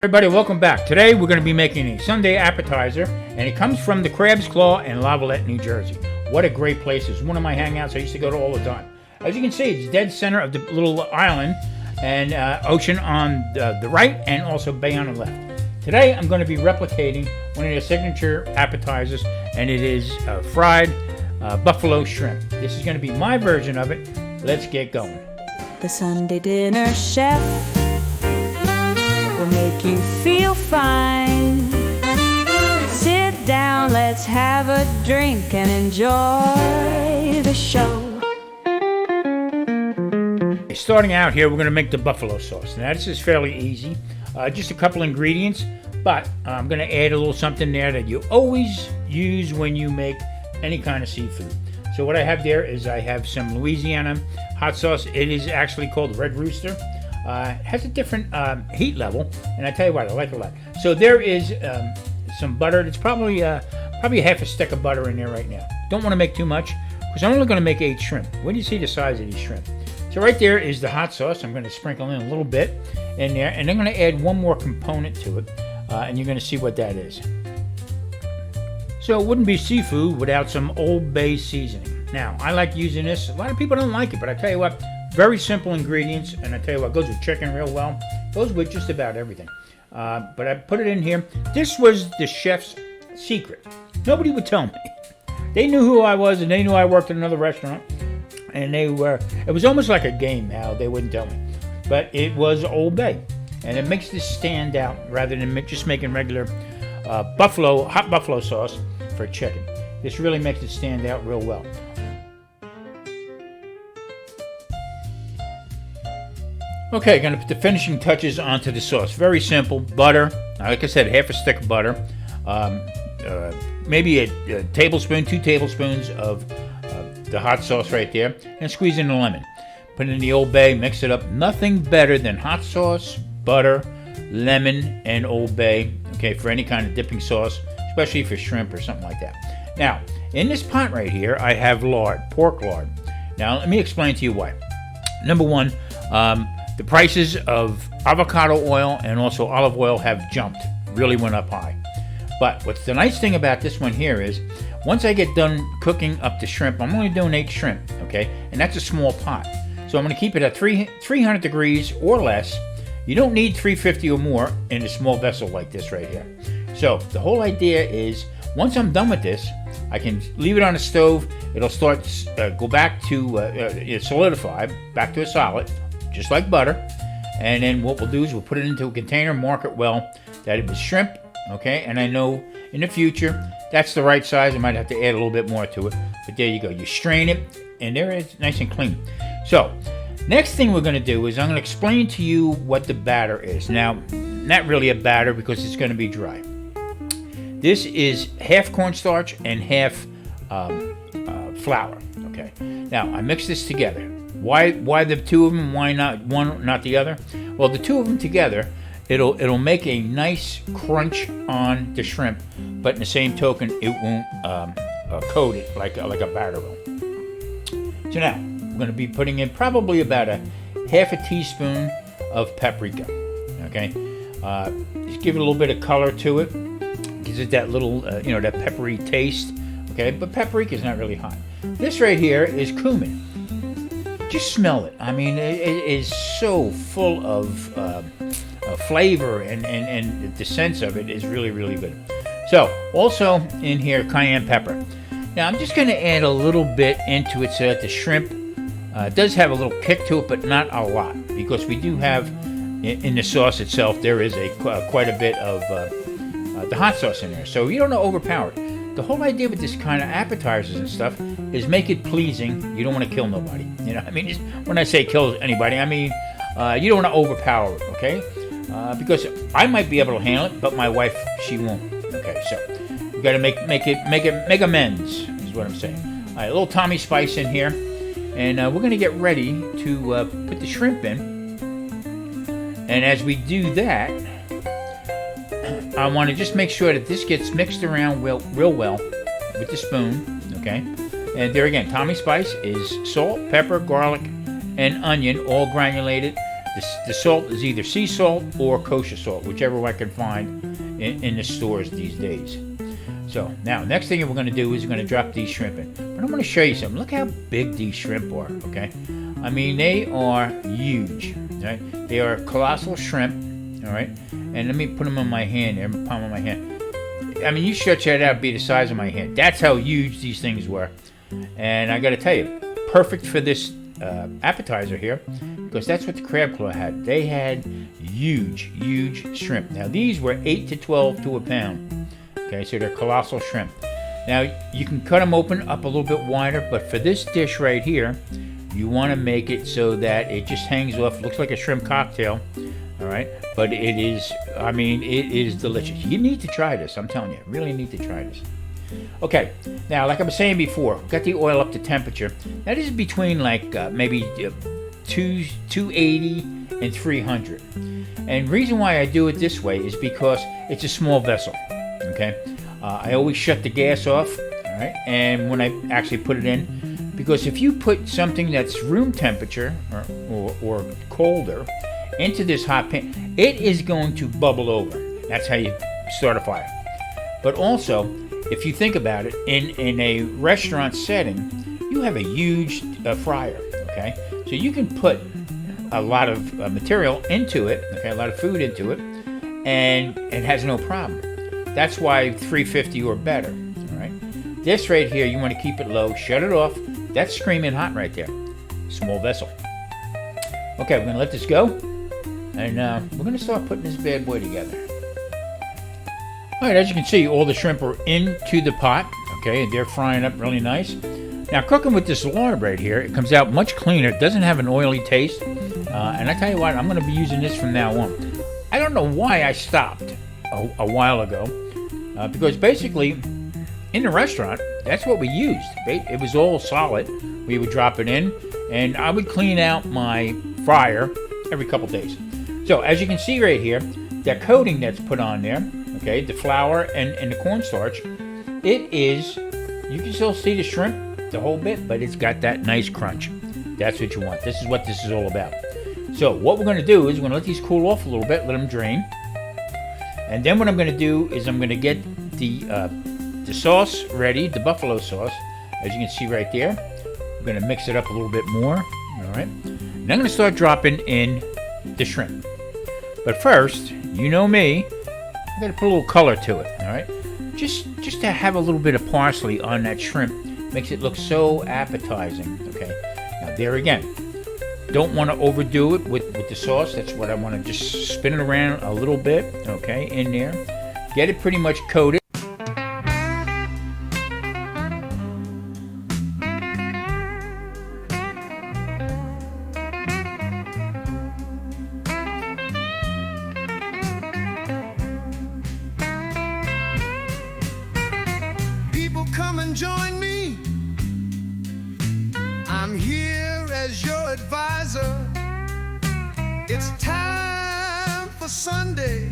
Everybody, welcome back. Today we're going to be making a Sunday appetizer, and it comes from the Crab's Claw in Lavallette, New Jersey. What a great place. It's one of my hangouts I used to go to all the time. As you can see, it's dead center of the little island, and ocean on the right, and also bay on the left. Today I'm going to be replicating one of their signature appetizers, and it is fried buffalo shrimp. This is going to be my version of it. Let's get going. The Sunday dinner chef will make you feel fine. Sit down, let's have a drink and enjoy the show. Starting out here, we're going to make the buffalo sauce. Now this is fairly easy. Just a couple ingredients, but I'm going to add a little something there that you always use when you make any kind of seafood. So what I have there is I have some Louisiana hot sauce. It is actually called Red Rooster. It has a different heat level, and I tell you what, I like it a lot. So there is some butter. It's probably half a stick of butter in there right now. Don't want to make too much because I'm only going to make 8 shrimp. Where do you see the size of these shrimp? So right there is the hot sauce. I'm going to sprinkle in a little bit in there, and I'm going to add one more component to it, and you're going to see what that is. So it wouldn't be seafood without some Old Bay seasoning. Now, I like using this. A lot of people don't like it, but I tell you what, very simple ingredients, and I tell you what, goes with chicken real well. Goes with just about everything. But I put it in here. This was the chef's secret. Nobody would tell me. They knew who I was, and they knew I worked at another restaurant. And it was almost like a game how they wouldn't tell me. But it was Old Bay. And it makes this stand out rather than just making regular hot buffalo sauce for chicken. This really makes it stand out real well. Okay, going to put the finishing touches onto the sauce. Very simple. Butter. Like I said, half a stick of butter. Maybe a tablespoon, 2 tablespoons of the hot sauce right there. And squeeze in the lemon. Put it in the Old Bay. Mix it up. Nothing better than hot sauce, butter, lemon, and Old Bay. Okay, for any kind of dipping sauce, especially for shrimp or something like that. Now, in this pot right here, I have lard, pork lard. Now, let me explain to you why. Number one, the prices of avocado oil and also olive oil have jumped, really went up high. But what's the nice thing about this one here is, once I get done cooking up the shrimp, I'm only doing 8 shrimp, okay? And that's a small pot. So I'm gonna keep it at 300 degrees or less. You don't need 350 or more in a small vessel like this right here. So the whole idea is, once I'm done with this, I can leave it on the stove. It'll start go back to solidify, back to a solid, just like butter. And then what we'll do is we'll put it into a container, mark it well that it was shrimp, okay? And I know in the future that's the right size. I might have to add a little bit more to it, but there you go. You strain it, and there it's nice and clean. So next thing we're going to do is I'm going to explain to you what the batter is. Now, not really a batter because it's going to be dry. This is half cornstarch and half flour. Okay. Now I mix this together. Why the two of them? Why not one, not the other? Well, the two of them together, it'll make a nice crunch on the shrimp, but in the same token, it won't coat it like a batter will. So now we're going to be putting in probably about a half a teaspoon of paprika. Okay. Just give it a little bit of color to it. Gives it that little, that peppery taste, okay? But paprika is not really hot. This right here is cumin. Just smell it. I mean, it is so full of flavor, and the sense of it is really, really good. So, also in here, cayenne pepper. Now, I'm just going to add a little bit into it so that the shrimp does have a little kick to it, but not a lot, because we do have, in the sauce itself, there is quite a bit of the hot sauce in there, so you don't want to overpower it. The whole idea with this kind of appetizers and stuff is make it pleasing. You don't want to kill nobody. You know, I mean, when I say kill anybody, I mean you don't want to overpower it, okay? Because I might be able to handle it, but my wife, she won't. Okay, so you got to make amends, is what I'm saying. All right, a little Tommy spice in here, and we're going to get ready to put the shrimp in. And as we do that, I want to just make sure that this gets mixed around real well with the spoon, okay? And there again, Tommy spice is salt, pepper, garlic, and onion, all granulated. The salt is either sea salt or kosher salt, whichever I can find in the stores these days. So now, next thing we're going to do is we're going to drop these shrimp in. But I'm going to show you something. Look how big these shrimp are, okay? I mean, they are huge, right? They are colossal shrimp, all right? And let me put them on my hand here, palm of my hand. I mean, you stretch that out, it'd be the size of my hand. That's how huge these things were. And I got to tell you, perfect for this appetizer here, because that's what the crab claw had. They had huge shrimp. Now, these were 8 to 12 to a pound. Okay, so they're colossal shrimp. Now, you can cut them open up a little bit wider, but for this dish right here, you want to make it so that it just hangs off. Looks like a shrimp cocktail, all right? But it is, I mean, it is delicious. You need to try this. I'm telling you, you really need to try this. Okay, now, like I was saying before, got the oil up to temperature. Now, this is between like maybe 280 and 300. And the reason why I do it this way is because it's a small vessel. Okay, I always shut the gas off, all right, and when I actually put it in, because if you put something that's room temperature or colder into this hot pan, it is going to bubble over. That's how you start a fire. But also, if you think about it, in a restaurant setting, you have a huge fryer, okay, so you can put a lot of material into it, okay, a lot of food into it, and it has no problem. That's why 350 or better, all right? This right here, you want to keep it low, shut it off. That's screaming hot right there. Small vessel. Okay, we're going to let this go, and we're going to start putting this bad boy together. All right, as you can see, all the shrimp are into the pot, okay, and they're frying up really nice. Now, cooking with this lard right here, it comes out much cleaner. It doesn't have an oily taste, and I tell you what, I'm going to be using this from now on. I don't know why I stopped a while ago, because basically in the restaurant, that's what we used. It was all solid. We would drop it in, and I would clean out my fryer every couple days. So as you can see right here, that coating that's put on there, okay, the flour and the cornstarch, it is, you can still see the shrimp, the whole bit, but it's got that nice crunch. That's what you want. This is what this is all about. So what we're going to do is we're going to let these cool off a little bit, let them drain. And then what I'm going to do is I'm going to get the sauce ready, the buffalo sauce, as you can see right there. We're going to mix it up a little bit more, all right? And I'm going to start dropping in the shrimp. But first, you know me, I'm going to put a little color to it, all right? Just to have a little bit of parsley on that shrimp makes it look so appetizing, okay? Now, there again, don't want to overdo it with the sauce. That's what I want to just spin it around a little bit, okay, in there. Get it pretty much coated. People come and join me. I'm here as your advisor. It's time for Sunday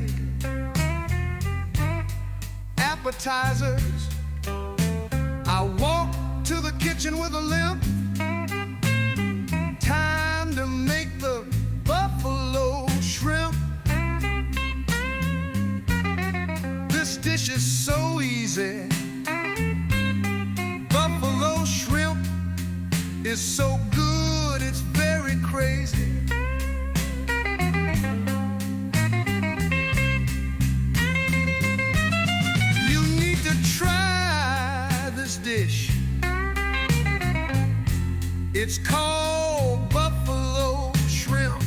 Appetizers. I walk to the kitchen with a limp. Time to make the buffalo shrimp. This dish is so easy. Buffalo shrimp is so good, it's very crazy. You need to try this dish. It's called buffalo shrimp.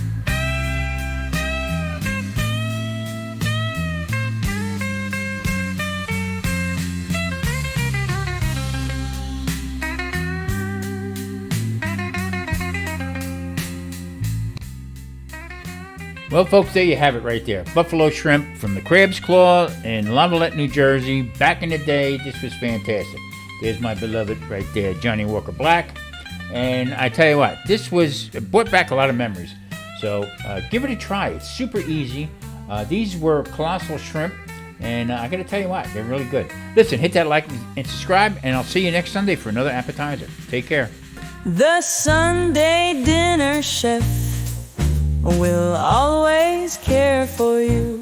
Well, folks, there you have it right there. Buffalo shrimp from the Crab's Claw in Lavallette, New Jersey. Back in the day, this was fantastic. There's my beloved right there, Johnny Walker Black. And I tell you what, it brought back a lot of memories. So give it a try. It's super easy. These were colossal shrimp. And I got to tell you what, they're really good. Listen, hit that like and subscribe. And I'll see you next Sunday for another appetizer. Take care. The Sunday dinner chef will always care for you.